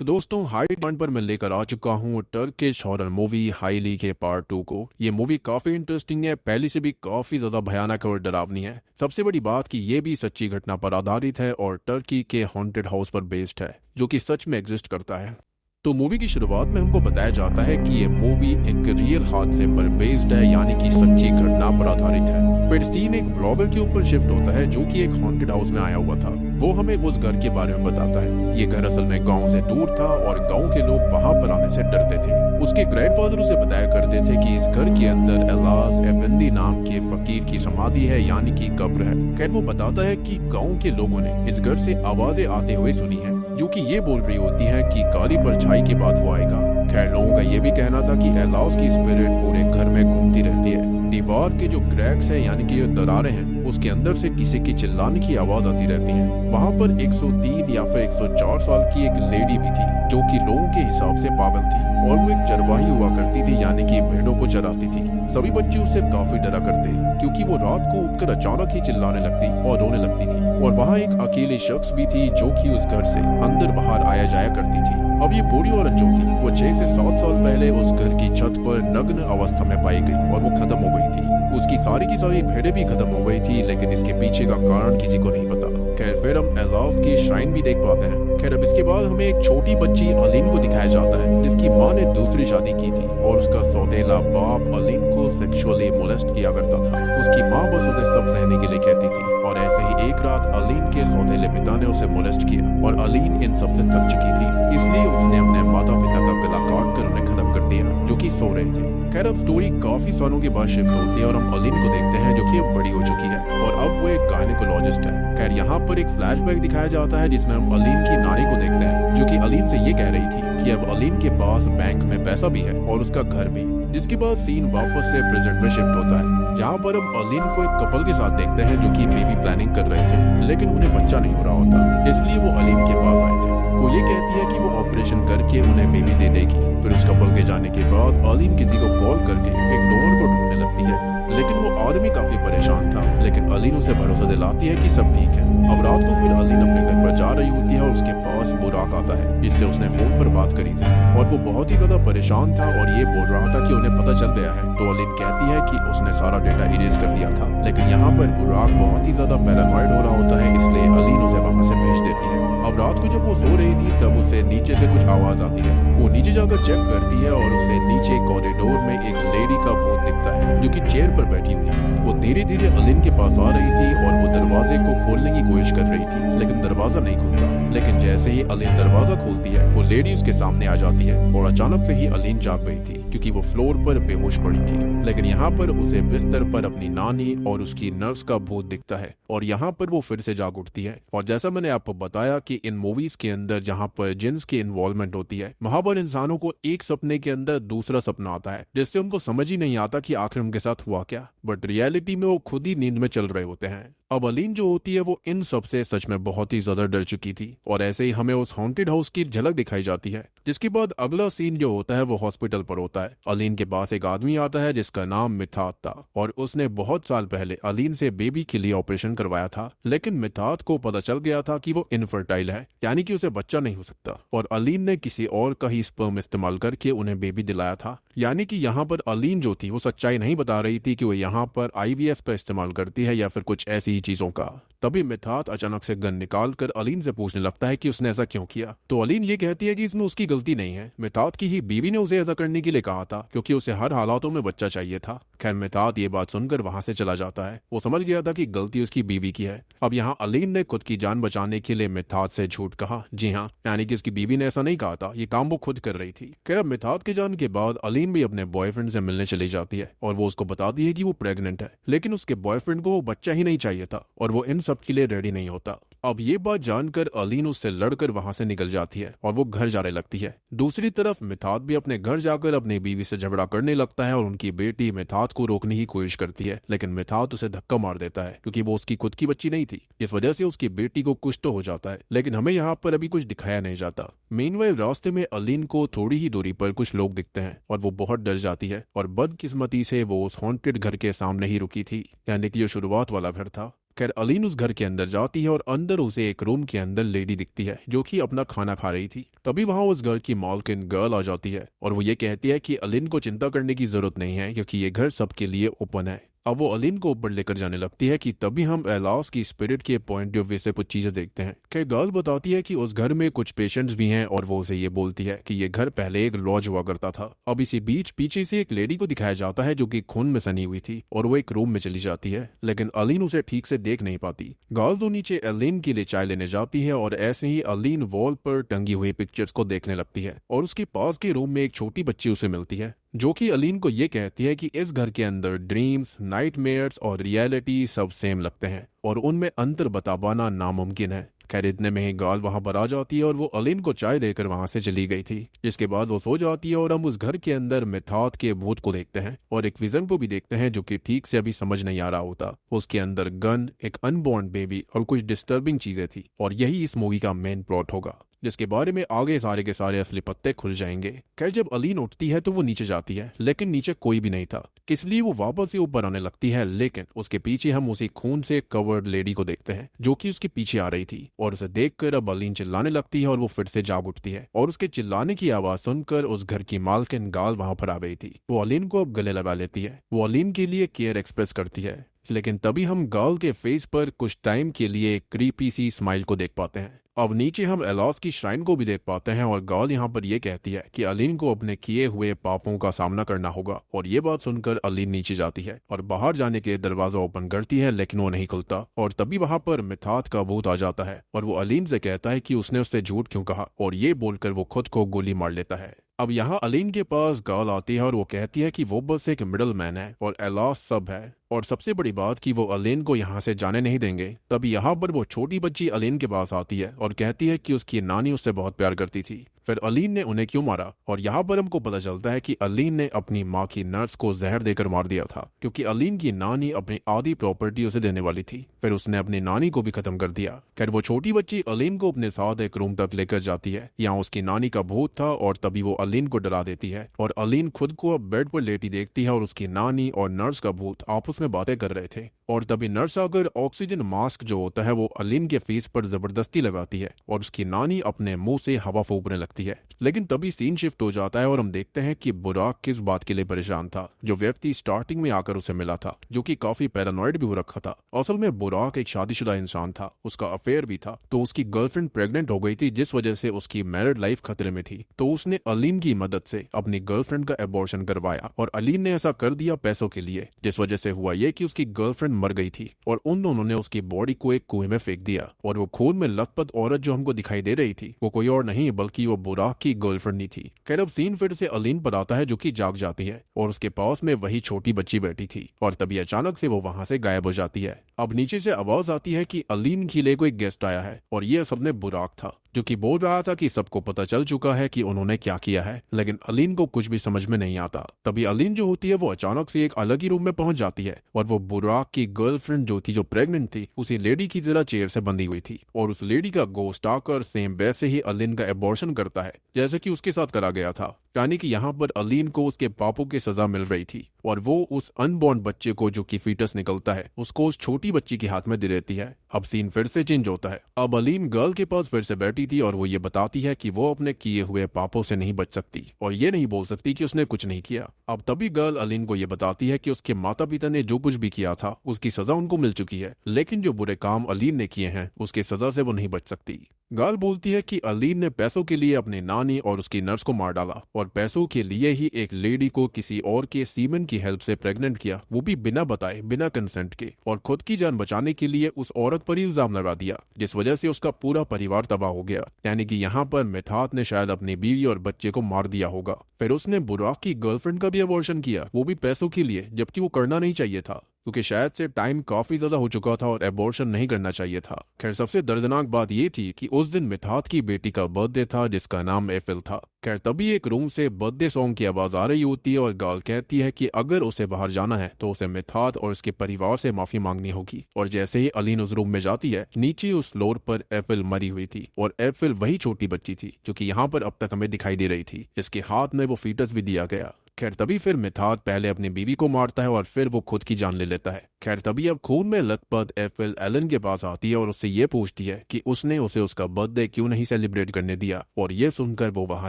तो दोस्तों high demand पर मैं लेकर आ चुका हूँ टर्किश हॉरर मूवी हाईली के पार्ट 2 को। ये मूवी काफी इंटरेस्टिंग है, पहले से भी काफी ज्यादा भयानक और डरावनी है। सबसे बड़ी बात कि ये भी सच्ची घटना पर आधारित है और टर्की के हॉन्टेड हाउस पर बेस्ड है जो कि सच में एग्जिस्ट करता है। तो मूवी की शुरुआत में हमको बताया जाता है कि ये मूवी एक रियल हादसे पर बेस्ड है, यानी कि सच्ची घटना पर आधारित है। फिर सीन एक ब्लॉगर के ऊपर शिफ्ट होता है जो कि एक हॉन्टेड हाउस में आया हुआ था। वो हमें उस घर के बारे में बताता है। ये घर असल में गांव से दूर था और गांव के लोग वहां पर आने से डरते थे। उसके ग्रैंडफादर उसे बताया करते थे कि इस घर के अंदर एलास एफेंदी नाम के फकीर की समाधि है, यानी कि कब्र है। खैर वो बताता है कि गांव के लोगों ने इस घर से आवाजें आते हुए सुनी है जो कि ये बोल रही होती है कि काली परछाई के बाद वो आएगा। खैर लोगों का ये भी कहना था कि एलास की स्पिरिट पूरे घर में घूमती रहती है। दीवार के जो क्रैक्स हैं यानी कि दरारें हैं उसके अंदर से किसी की चिल्लाने की आवाज आती रहती है। वहाँ पर 103 या फिर 104 साल की एक लेडी भी थी जो कि लोगों के हिसाब से पागल थी और वो एक चरवाही हुआ करती थी, यानी कि भेड़ों को चराती थी। सभी बच्चे उससे काफी डरा करते क्योंकि वो रात को उठकर अचानक ही चिल्लाने लगती और रोने लगती थी। और वहाँ एक अकेले शख्स भी थी जो कि उस घर से अंदर बाहर आया जाया करती थी। अब ये बूढ़ी औरत जो थी वो 6 से 7 साल पहले उस घर की छत पर नग्न अवस्था में पाई गई और वो खत्म हो गई थी। उसकी सारी की सारी भेड़ें भी खत्म हो गई थी, लेकिन इसके पीछे का कारण किसी को नहीं पता। खैर फिर हम एलाफ की श्राइन भी देख पाते हैं। खैर अब इसके बाद हमें एक छोटी बच्ची अलीन को दिखाया जाता है जिसकी माँ ने दूसरी शादी की थी और उसका सौतेला बाप अलीन को सेक्सुअली मोलेस्ट किया करता था। उसकी माँ बस उसे सब सहने के लिए कहती थी और ऐसे ही एक रात अलीन के सौतेले पिता ने उसे मोलेस्ट किया और अलीन इन सबसे थक चुकी थी, इसलिए उसने अपने माता पिता का गला काट कर उन्हें खत्म कर दिया जो कि सो रहे थे। खैर अब स्टोरी काफी सालों के बाद शिफ्ट होती है और हम अलीन को देखते हैं जो कि अब बड़ी हो चुकी है और अब वो एक गायनेकोलॉजिस्ट है। खैर यहाँ पर एक फ्लैशबैक दिखाया जाता है जिसमें हम अलीन की नानी को देखते हैं जो कि अलीन से ये कह रही थी कि अब अलीन के पास बैंक में पैसा भी है और उसका घर भी। जिसके बाद सीन वापस से प्रेजेंट में शिफ्ट होता है जहाँ पर हम अलीन को एक कपल के साथ देखते हैं जो कि बेबी प्लानिंग कर रहे थे, लेकिन उन्हें बच्चा नहीं हो रहा होता, इसलिए वो अलीन के पास आए थे। वो ये कहती है कि वो ऑपरेशन करके उन्हें बेबी दे देगी। फिर उस कपल के जाने के बाद अलीन किसी को कॉल करके एक डोनर को ढूंढने लगती है, लेकिन वो आदमी काफी परेशान था। लेकिन अलीन उसे भरोसा दिलाती है कि सब ठीक है। अब रात को फिर अलीन अपने घर पर जा रही होती है और उसके पास बुराक आता है जिससे उसने फोन पर बात करी थी और वो बहुत ही ज्यादा परेशान था और ये बोल रहा था कि उन्हें पता चल गया है। तो अलीन कहती है कि उसने सारा डेटा इरेज कर दिया था, लेकिन यहाँ पर बुराक बहुत ही ज्यादा पैरानॉइड हो रहा होता है, इसलिए अलीन उसे वहां से भेज देती है। अब रात को जब वो सो रही थी तब उसे नीचे से कुछ आवाज आती है। वो नीचे जाकर चेक करती है और उसे नीचे कॉरिडोर में एक लेडी का भूत दिखता है जो कि चेयर पर बैठी हुई थी। वो धीरे धीरे अलीन के पास आ रही थी और वो दरवाजे को खोलने की कोशिश कर रही थी, लेकिन दरवाजा नहीं खुलता। लेकिन जैसे ही अलीन दरवाजा खोलती है वो लेडी उसके सामने आ जाती है और अचानक से ही अलीन जाग गई थी क्योंकि वो फ्लोर पर बेहोश पड़ी थी। लेकिन यहाँ पर उसे बिस्तर पर अपनी नानी और उसकी नर्स का भूत दिखता है और यहाँ पर वो फिर से जाग उठती है। और जैसा मैंने आपको बताया कि इन मूवीज के अंदर जहाँ पर जिन्स की इन्वॉल्वमेंट होती है, वहां पर इंसानों को एक सपने के अंदर दूसरा सपना आता है जिससे उनको समझ ही नहीं आता कि आखिर उनके साथ हुआ क्या, बट रियलिटी में वो खुद ही नींद में चल रहे होते हैं। अब अलीन जो होती है वो इन सब से सच में बहुत ही ज्यादा डर चुकी थी और ऐसे ही हमें उस हॉन्टेड हाउस की झलक दिखाई जाती है। जिसके बाद अगला सीन जो होता है वो हॉस्पिटल पर होता है। अलीन के पास एक आदमी आता है जिसका नाम मिथात था और उसने बहुत साल पहले अलीन से बेबी के लिए ऑपरेशन करवाया था, लेकिन मिथात को पता चल गया था कि वो इनफर्टाइल है, यानी कि उसे बच्चा नहीं हो सकता, और अलीन ने किसी और का ही स्पर्म इस्तेमाल करके उन्हें बेबी दिलाया था। यानी कि यहाँ पर अलीन जो थी वो सच्चाई नहीं बता रही थी कि वो यहाँ पर IVF का इस्तेमाल करती है या फिर कुछ ऐसी ही चीजों का। तभी मिथात अचानक से गन निकाल कर अलीन से पूछने लगता है कि उसने ऐसा क्यों किया। तो अलीन ये कहती है कि इसमें उसकी गलती नहीं है, मिथात की ही बीवी ने उसे ऐसा करने के लिए कहा था क्योंकि उसे हर हालातों में बच्चा चाहिए था। खैर मिथात ये बात सुनकर वहां से चला जाता है। वो समझ गया था कि गलती उसकी बीवी की है। अब यहाँ अलीन ने खुद की जान बचाने के लिए मिथात से झूठ कहा। जी हाँ, यानी कि उसकी बीवी ने ऐसा नहीं कहा था, ये काम वो खुद कर रही थी। खैर मिथात के जान के बाद अलीन भी अपने बॉयफ्रेंड से मिलने चली जाती है और वो उसको बताती है कि वो प्रेग्नेंट है, लेकिन उसके बॉयफ्रेंड को वो बच्चा ही नहीं चाहिए था और वो इन सब के लिए रेडी नहीं होता। अब ये बात जानकर अलीन उससे लड़कर वहां से निकल जाती है और वो घर जाने लगती है। दूसरी तरफ मिथात भी अपने घर जाकर अपनी बीवी से झगड़ा करने लगता है और उनकी बेटी मिथात को रोकने की कोशिश करती है, लेकिन मिथात उसे धक्का मार देता है क्योंकि वो उसकी खुद की बच्ची नहीं थी। इस वजह से उसकी बेटी को कुछ तो हो जाता है, लेकिन हमें यहाँ पर अभी कुछ दिखाया नहीं जाता। मीनवाइल रास्ते में अलीन को थोड़ी ही दूरी पर कुछ लोग दिखते हैं और वो बहुत डर जाती है और बदकिस्मती से वो उस हॉन्टेड घर के सामने ही रुकी थी, यानी कि जो शुरुआत वाला घर था। खैर अलीन उस घर के अंदर जाती है और अंदर उसे एक रूम के अंदर लेडी दिखती है जो कि अपना खाना खा रही थी। तभी वहां उस घर की मालकिन गर्ल आ जाती है और वो ये कहती है कि अलीन को चिंता करने की जरूरत नहीं है क्योंकि ये घर सबके लिए ओपन है। अब वो अलीन को ऊपर लेकर जाने लगती है कि तभी हम एलास की स्पिरिट के पॉइंट ऑफ व्यू से कुछ चीजें देखते हैं। खैर गर्ल बताती है कि उस घर में कुछ पेशेंट्स भी हैं और वो उसे ये बोलती है कि ये घर पहले एक लॉज हुआ करता था। अब इसी बीच पीछे से एक लेडी को दिखाया जाता है जो कि खून में सनी हुई थी और वो एक रूम में चली जाती है, लेकिन अलीन उसे ठीक से देख नहीं पाती। गर्ल तो नीचे अलीन के लिए चाय लेने जाती है और ऐसे ही अलीन वॉल पर टंगी हुई पिक्चर्स को देखने लगती है और उसके पास के रूम में एक छोटी बच्ची उसे मिलती है जो कि अलीन को ये कहती है कि इस घर के अंदर ड्रीम्स, नाइटमेयर्स और रियलिटी सब सेम लगते हैं और उनमें अंतर बता पाना नामुमकिन है। खैर इतने में ही गाल वहां पर आ जाती है और वो अलीन को चाय देकर वहां से चली गई थी, जिसके बाद वो सो जाती है और हम उस घर के अंदर मिथात के भूत को देखते हैं और एक विजन को भी देखते हैं जो कि ठीक से अभी समझ नहीं आ रहा होता। उसके अंदर गन, एक अनबॉर्न बेबी और कुछ डिस्टर्बिंग चीजें थी और यही इस मूवी का मेन प्लॉट होगा, जिसके बारे में आगे सारे के सारे असली पत्ते खुल जाएंगे। खैर जब अलीन उठती है तो वो नीचे जाती है, लेकिन नीचे कोई भी नहीं था, इसलिए वो वापस से ऊपर आने लगती है, लेकिन उसके पीछे हम उसी खून से कवर्ड लेडी को देखते हैं जो कि उसके पीछे आ रही थी और उसे देखकर अब अलीन चिल्लाने लगती है और वो फिर से जाग उठती है और उसके चिल्लाने की आवाज सुनकर उस घर की मालकिन गाल वहां पर आ गई थी। वो अलीन को अब गले लगा लेती है, वो अलीन के लिए केयर एक्सप्रेस करती है, लेकिन तभी हम गाल के फेस पर कुछ टाइम के लिए एक क्रीपी सी स्माइल को देख पाते हैं। अब नीचे हम एलास की श्राइन को भी देख पाते हैं और गाल यहाँ पर यह कहती है कि अलीन को अपने किए हुए पापों का सामना करना होगा और ये बात सुनकर अलीन नीचे जाती है और बाहर जाने के दरवाजा ओपन करती है, लेकिन वो नहीं खुलता और तभी वहां पर मिथात का भूत आ जाता है और वो अलीन से कहता है कि उसने उससे झूठ क्यों कहा और ये बोलकर वो खुद को गोली मार लेता है। अब यहाँ अलीन के पास गाल आती है और वो कहती है कि वो बस एक मिडल मैन है और एलास सब है और सबसे बड़ी बात कि वो अलीन को यहाँ से जाने नहीं देंगे। तभी यहाँ पर वो छोटी बच्ची अलीन के पास आती है और कहती है कि उसकी नानी उससे बहुत प्यार करती थी, फिर अलीन ने उन्हें क्यों मारा। और यहाँ पर हमको पता चलता है कि अलीन ने अपनी माँ की नर्स को जहर देकर मार दिया था क्योंकि अलीन की नानी अपनी आधी प्रॉपर्टी उसे देने वाली थी, फिर उसने अपनी नानी को भी खत्म कर दिया। खैर वो छोटी बच्ची अलीन को अपने साथ एक रूम तक लेकर जाती है, यहाँ उसकी नानी का भूत था और तभी वो अलीन को डरा देती है और अलीन खुद को अब बेड पर लेटी देखती है और उसकी नानी और नर्स का भूत आपस में बातें कर रहे थे और तभी नर्स आकर ऑक्सीजन मास्क जो होता है वो अलीन के फेस पर जबरदस्ती लगाती है और उसकी नानी अपने मुंह से हवा फूंकने लगती है। लेकिन तभी सीन शिफ्ट हो जाता है और हम देखते हैं कि बुराक किस बात के लिए परेशान था। जो व्यक्ति स्टार्टिंग में आकर उसे मिला था जो कि काफी पैरानॉइड भी हो रखा था, असल में बुराक एक शादीशुदा इंसान था, उसका अफेयर भी था, तो उसकी गर्लफ्रेंड प्रेग्नेंट हो गई थी जिस वजह से उसकी मैरिड लाइफ खतरे में थी, तो उसने अलीन की मदद से अपनी गर्लफ्रेंड का एबॉर्शन करवाया और अलीन ने ऐसा कर दिया पैसों के लिए, जिस वजह से हुआ ये कि उसकी गर्लफ्रेंड मर गई थी और उन दोनों ने उसकी बॉडी को एक कुएं में फेंक दिया और वो खून में लथपथ औरत जो हमको दिखाई दे रही थी वो कोई और नहीं बल्कि वो बुराक की गर्लफ्रेंड नहीं थी। खैर अब सीन फिर से अलीन पर आता है जो कि जाग जाती है और उसके पास में वही छोटी बच्ची बैठी थी और तभी अचानक से वो वहां से गायब हो जाती है। अब नीचे से आवाज आती है कि अलीन के लिए कोई गेस्ट आया है और ये असल में बुराक था जो कि बोल रहा था कि सबको पता चल चुका है कि उन्होंने क्या किया है, लेकिन अलीन को कुछ भी समझ में नहीं आता। तभी अलीन जो होती है वो अचानक से एक अलग ही रूम में पहुंच जाती है और वो बुराक की गर्लफ्रेंड जो थी, जो प्रेग्नेंट थी, उसी लेडी की तरह चेयर से बंधी हुई थी और उस लेडी का गोस्ट आकर सेम वैसे ही अलीन का एबॉर्शन करता है जैसे कि उसके साथ करा गया था। यानी कि यहाँ पर अलीन को उसके पापों की सजा मिल रही थी और वो उस अनबॉर्न बच्चे को जो कि फीटस निकलता है उसको उस छोटी बच्ची के हाथ में दे देती है। अब सीन फिर से चेंज होता है। अब अलीन गर्ल के पास फिर से बैठी थी और वो ये बताती है कि वो अपने किए हुए पापों से नहीं बच सकती और ये नहीं बोल सकती कि उसने कुछ नहीं किया। अब तभी गर्ल अलीन को ये बताती है कि उसके माता पिता ने जो कुछ भी किया था उसकी सजा उनको मिल चुकी है, लेकिन जो बुरे काम अलीन ने किए हैं उसकी सजा से वो नहीं बच सकती। गाल बोलती है कि अलीन ने पैसों के लिए अपनी नानी और उसकी नर्स को मार डाला और पैसों के लिए ही एक लेडी को किसी और के सीमन की हेल्प से प्रेग्नेंट किया, वो भी बिना बताए, बिना कंसेंट के, और खुद की जान बचाने के लिए उस औरत पर इल्जाम लगा दिया जिस वजह से उसका पूरा परिवार तबाह हो गया। यानी कि यहाँ पर मिथात ने शायद अपनी बीवी और बच्चे को मार दिया होगा। फिर उसने बुराक की गर्लफ्रेंड का भी अबॉर्शन किया, वो भी पैसों के लिए, जबकि वो करना नहीं चाहिए था क्योंकि शायद से टाइम काफी ज्यादा हो चुका था और एबॉर्शन नहीं करना चाहिए था। खैर सबसे दर्दनाक बात ये थी कि उस दिन मिथात की बेटी का बर्थडे था जिसका नाम एफिल था। खैर तभी एक रूम से बर्थडे सॉन्ग की आवाज आ रही होती है और गाल कहती है कि अगर उसे बाहर जाना है तो उसे मिथात और उसके परिवार से माफी मांगनी होगी। और जैसे ही अलीन उस रूम में जाती है, नीचे उस फ्लोर पर एफिल मरी हुई थी और एफिल वही छोटी बच्ची थी जो कि यहाँ पर अब तक हमें दिखाई दे रही थी, जिसके हाथ में वो फीटस भी दिया गया। खैर तभी फिर मिथात पहले अपनी बीवी को मारता है और फिर वो खुद की जान ले लेता है खैर तभी अब खून में लथपथ एफिल एलन के पास आती है और उससे ये पूछती है कि उसने उसे उसका बर्थडे क्यों नहीं सेलिब्रेट करने दिया, और ये सुनकर वो वहां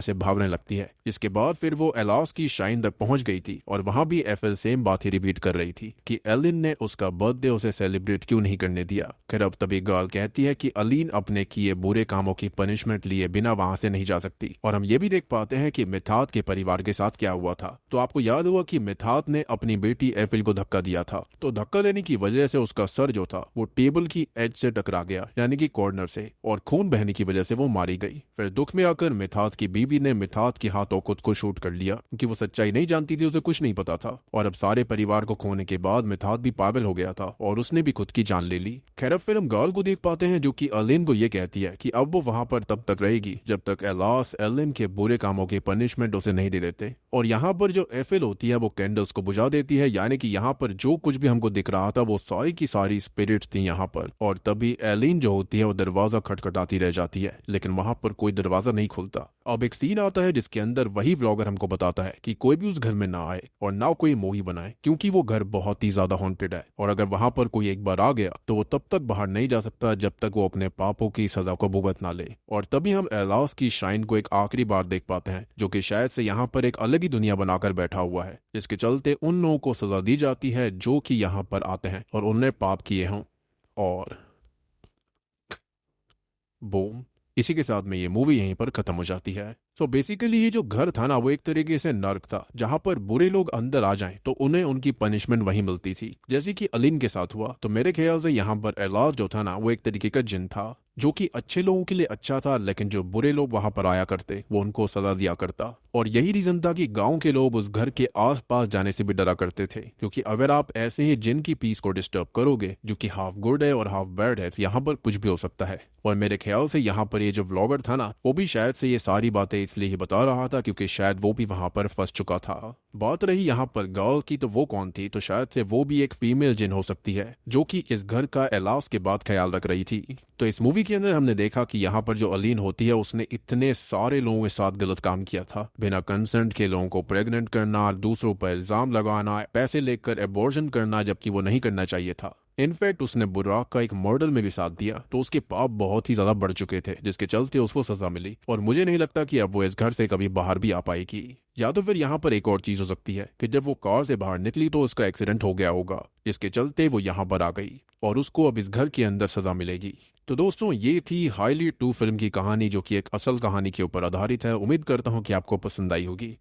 से भागने लगती है। इसके बाद फिर वो एलास की शाइन तक पहुंच गई थी और वहां भी एफिल सेम बात ही रिपीट कर रही थी कि एलिन ने उसका बर्थडे उसे सेलिब्रेट क्यों नहीं करने दिया। खैर अब तभी गाल कहती है कि अलीन अपने किए बुरे कामों की पनिशमेंट लिए बिना वहां से नहीं जा सकती। और हम ये भी देख पाते हैं कि मिथात के परिवार के साथ क्या हुआ था। तो आपको याद हुआ कि मिथात ने अपनी बेटी एफिल को धक्का दिया था, तो धक्का देने की वजह से उसका सर जो था वो टेबल की एज से टकरा गया, यानी कि कॉर्नर से, और खून बहने की वजह से वो मारी गई। फिर दुख में आकर मिथात की बीवी ने मिथात के हाथों खुद को शूट कर लिया, क्योंकि वो सच्चाई नहीं जानती थी, उसे कुछ नहीं पता था। और अब सारे परिवार को खोने के बाद मिथात भी पागल हो गया था और उसने भी खुद की जान ले ली। खैर अब फिर हम गाल को देख पाते हैं जो कि एलिन को ये कहती है कि अब वो वहां पर तब तक रहेगी जब तक एलास एलिन के बुरे कामों की पनिशमेंट उसे नहीं दे देते। और यहाँ पर जो एफिल होती है वो कैंडल्स को बुझा देती है, यानी कि यहाँ पर जो कुछ भी हमको दिख रहा था वो सारी की सारी स्पिरिट्स थी यहाँ पर। और तभी एलिन जो होती है वो दरवाजा खटखटाती रह जाती है, लेकिन वहां पर कोई दरवाजा नहीं खुलता। अब एक सीन आता है जिसके अंदर वही व्लॉगर हमको बताता है कि कोई भी उस घर में ना आए और ना कोई मूवी बनाए, क्योंकि वो घर बहुत ही ज्यादा हॉन्टेड है, और अगर वहां पर कोई एक बार आ गया तो वो तब तक बाहर नहीं जा सकता जब तक वो अपने पापों की सजा को भुगत ना ले। और तभी हम एलास की शाइन को एक आखिरी बार देख पाते हैं, जो कि शायद से यहाँ पर एक अलग ही दुनिया बनाकर बैठा हुआ है, जिसके चलते उन लोगों को सजा दी जाती है जो कि यहाँ पर आते हैं और उनने पाप किए हों। और बूम, इसी के साथ में ये मूवी यहीं पर खत्म हो जाती है। सो बेसिकली ये जो घर था ना वो एक तरीके से नर्क था, जहां पर बुरे लोग अंदर आ जाएं तो उन्हें उनकी पनिशमेंट वहीं मिलती थी, जैसे कि अलीन के साथ हुआ। तो मेरे ख्याल से यहाँ पर एलास जो था ना वो एक तरीके का जिन था, जो कि अच्छे लोगों के लिए अच्छा था, लेकिन जो बुरे लोग वहां पर आया करते वो उनको सजा दिया करता। और यही रीजन था कि गांव के लोग उस घर के आसपास जाने से भी डरा करते थे, क्योंकि अगर आप ऐसे ही जिन की पीस को डिस्टर्ब करोगे जो कि हाफ गुड है और हाफ बैड है, तो यहाँ पर कुछ भी हो सकता है। और मेरे ख्याल से यहाँ पर ये जो व्लॉगर था ना वो भी शायद से ये सारी बातें इसलिए ही बता रहा था क्योंकि शायद वो भी वहां पर फंस चुका था। बात रही यहाँ पर गर्ल की, तो वो कौन थी? तो शायद से वो भी एक फीमेल जिन हो सकती है जो कि इस घर का एलास के बाद ख्याल रख रही थी। तो इस मूवी के अंदर हमने देखा कि यहाँ पर जो अलीन होती है उसने इतने सारे लोगों के साथ गलत काम किया था, बिना कंसेंट के लोगों को प्रेग्नेंट करना, दूसरों पर इल्जाम लगाना, पैसे लेकर एबॉर्शन करना जबकि वो नहीं करना चाहिए था। इनफैक्ट उसने बुराक का एक मॉडल में भी साथ दिया, तो उसके पाप बहुत ही ज्यादा बढ़ चुके थे, जिसके चलते उसको सजा मिली। और मुझे नहीं लगता कि अब वो इस घर से कभी बाहर भी आ पाएगी। या तो फिर यहाँ पर एक और चीज हो सकती है कि जब वो कार से बाहर निकली तो उसका एक्सीडेंट हो गया होगा, जिसके चलते वो यहाँ पर आ गई और उसको अब इस घर के अंदर सजा मिलेगी। तो दोस्तों ये थी हाईली 2 फिल्म की कहानी, जो कि एक असल कहानी के ऊपर आधारित है। उम्मीद करता हूँ कि आपको पसंद आई होगी।